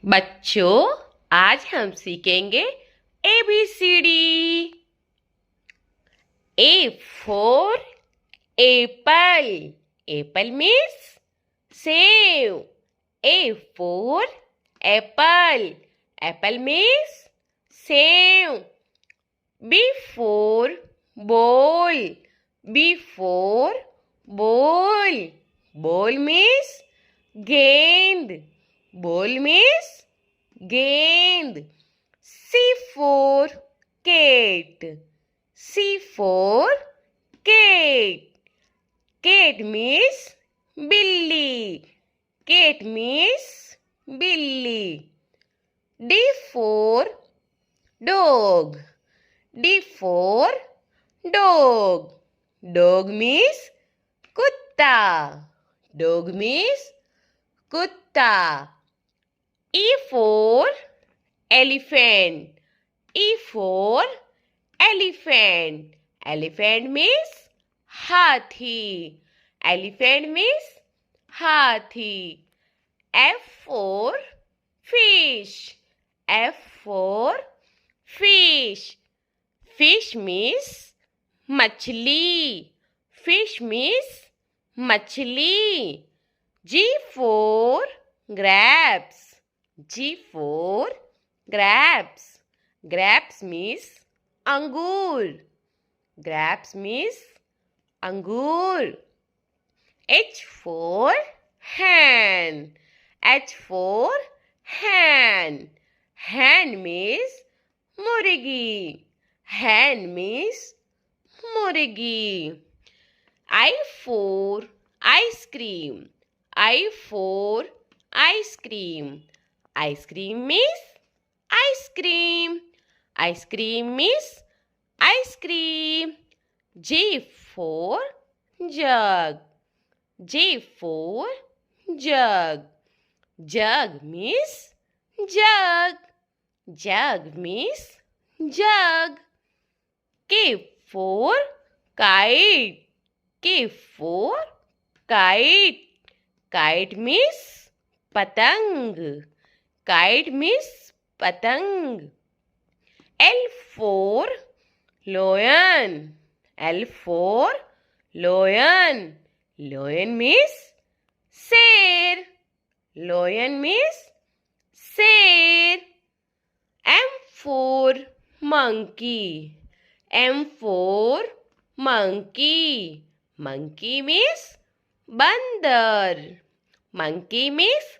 बच्चों, आज हम सीखेंगे ABCD। A for apple. Apple means save. A for apple. Apple means save. B for ball. B for ball. Ball means gend. Ball means gend. C for cat. C for cat. Cat means billy. Cat means billy. D for dog. D for dog. Dog means kutta. Dog means kutta. E for elephant. E for elephant. Elephant means hathi. Elephant means hathi. F for fish. F for fish. Fish means machli. Fish means machli. G for grapes. G for grapes. Grapes means angur. Grapes means angur. H for hen. H for hen. Hen means murgi. Hen means murgi. I for ice cream. I for ice cream. Ice cream means ice cream. Ice cream means ice cream. J for jug. J for jug. Jug means jug. Jug means jug. K for kite. K for kite. Kite means patang. Kite means patang. L for lion. L for lion. Lion means शेर. Lion means शेर. M for monkey. M for monkey. Monkey means बंदर. Monkey means